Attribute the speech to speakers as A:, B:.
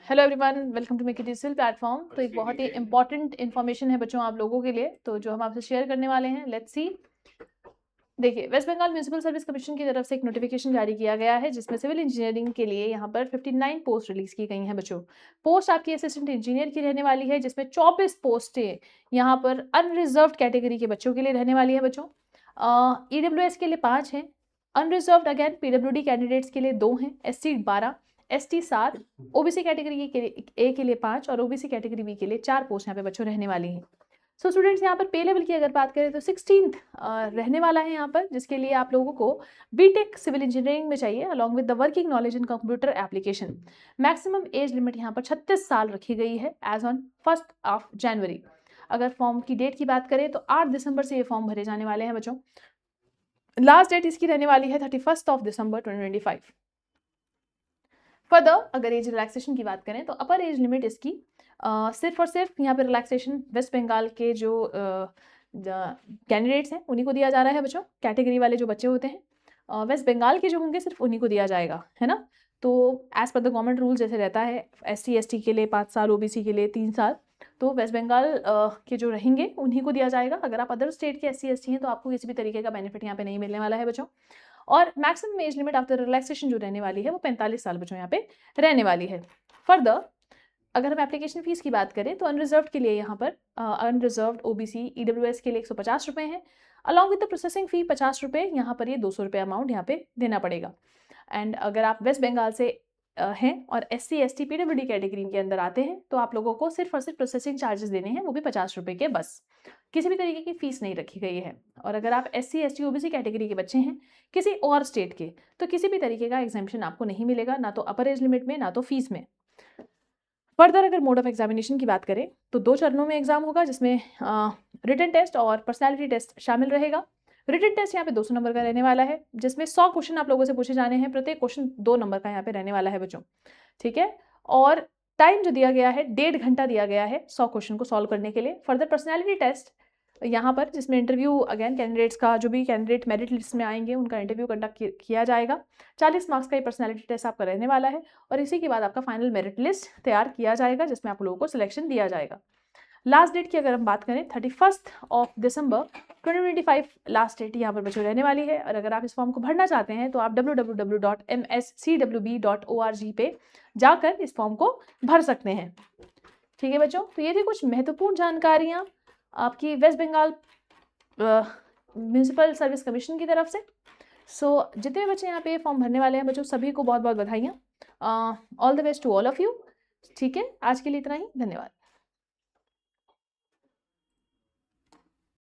A: Hello everyone, welcome to make it digital platform. तो एक बहुत ही इंपॉर्टेंट इन्फॉर्मेशन है बच्चों आप लोगों के लिए, तो जो हम आपसे शेयर करने वाले हैं। Let's see. देखिए, West Bengal municipal service commission की तरफ से एक नोटिफिकेशन जारी किया गया है, जिसमें सिविल इंजीनियरिंग के लिए यहाँ पर 59 पोस्ट रिलीज की गई हैं बच्चों। पोस्ट आपकी असिस्टेंट इंजीनियर की रहने वाली है, जिसमें 24 पोस्टें यहाँ पर अनरिजर्व कैटेगरी के बच्चों के लिए रहने वाली है बच्चों। EWS के लिए 5 हैं, अनरिजर्व्ड अगेन PWD कैंडिडेट्स के लिए 2 हैं, SC 12, ST 7, OBC कैटेगरी के लिए ए के लिए 5 और OBC कैटेगरी बी के लिए 4 पोस्ट यहाँ पे बच्चों रहने वाली हैं। सो स्टूडेंट्स, यहाँ पर पे लेवल की अगर बात करें तो 16th रहने वाला है यहाँ पर, जिसके लिए आप लोगों को बीटेक सिविल इंजीनियरिंग में चाहिए along with the working knowledge in computer application. Maximum age limit यहाँ पर 36 साल रखी गई है एज ऑन 1 जनवरी। अगर फॉर्म की डेट की बात करें तो 8 दिसंबर से ये फॉर्म भरे जाने वाले हैं बच्चों। लास्ट डेट इसकी रहने वाली है 31 दिसंबर 2025। फर्दर अगर एज रिलैक्सेशन की बात करें तो अपर एज लिमिट इसकी सिर्फ और सिर्फ यहाँ पे रिलैक्सेशन वेस्ट बंगाल के जो कैंडिडेट्स हैं उन्हीं को दिया जा रहा है बच्चों। कैटेगरी वाले जो बच्चे होते हैं वेस्ट बंगाल के जो होंगे सिर्फ उन्हीं को दिया जाएगा, है ना। तो as per the government rule जैसे रहता है, SC ST के लिए 5 साल, OBC के लिए 3 साल, तो वेस्ट बंगाल के जो रहेंगे उन्हीं को दिया जाएगा। अगर आप अदर स्टेट के SC ST हैं तो आपको किसी भी तरीके का बेनिफिट यहाँ पे नहीं मिलने वाला है बच्चों। और maximum age limit after relaxation जो रहने वाली है वो 45 साल बच्चों यहाँ पे रहने वाली है। फर्दर अगर हम एप्लीकेशन फीस की बात करें तो अनरिजर्व्ड के लिए यहाँ पर अनरिजर्व्ड OBC EWS के लिए 150 रुपये हैं, along with the processing fee 50 रुपये। यहाँ पर ये 200 रुपये अमाउंट यहाँ पे देना पड़ेगा। एंड अगर आप वेस्ट बंगाल से हैं और SC ST PWD कैटेगरी के अंदर आते हैं तो आप लोगों को सिर्फ और सिर्फ प्रोसेसिंग चार्जेस देने हैं, वो भी 50 रुपये के बस। किसी भी तरीके की फ़ीस नहीं रखी गई है। और अगर आप SC ST OBC कैटेगरी के बच्चे हैं किसी और स्टेट के, तो किसी भी तरीके का एग्जामिशन आपको नहीं मिलेगा, ना तो अपर एज लिमिट में ना तो फीस में। फर्दर अगर मोड ऑफ एग्जामिनेशन की बात करें तो 2 चरणों में एग्जाम होगा, जिसमें रिटन टेस्ट और पर्सनैलिटी टेस्ट शामिल रहेगा। रिटन टेस्ट यहाँ पे 200 नंबर का रहने वाला है, जिसमें 100 क्वेश्चन आप लोगों से पूछे जाने हैं। प्रत्येक क्वेश्चन 2 नंबर का यहाँ पे रहने वाला है बच्चों, ठीक है। और टाइम जो दिया गया है 1.5 घंटा दिया गया है 100 क्वेश्चन को सॉल्व करने के लिए। फर्दर पर्सनैलिटी टेस्ट यहाँ पर, जिसमें इंटरव्यू अगेन कैंडिडेट्स का, जो भी कैंडिडेट मेरिट लिस्ट में आएंगे उनका इंटरव्यू कंडक्ट किया जाएगा। 40 मार्क्स का ये पर्सनैलिटी टेस्ट आपका रहने वाला है और इसी के बाद आपका फाइनल मेरिट लिस्ट तैयार किया जाएगा, जिसमें आप लोगों को सिलेक्शन दिया जाएगा। लास्ट डेट की अगर हम बात करें 31 दिसंबर 2025 लास्ट डेट यहाँ पर बच्चों रहने वाली है। और अगर आप इस फॉर्म को भरना चाहते हैं तो आप www.mscwb.org पे जाकर इस फॉर्म को भर सकते हैं, ठीक है बच्चों। तो ये थी कुछ महत्वपूर्ण जानकारियाँ आपकी West Bengal municipal service commission की तरफ से। सो जितने बच्चे यहाँ पे फॉर्म भरने वाले हैं बच्चों, सभी को बहुत बहुत बधाइयाँ। All the best to all of you, ठीक है। आज के लिए इतना ही, धन्यवाद।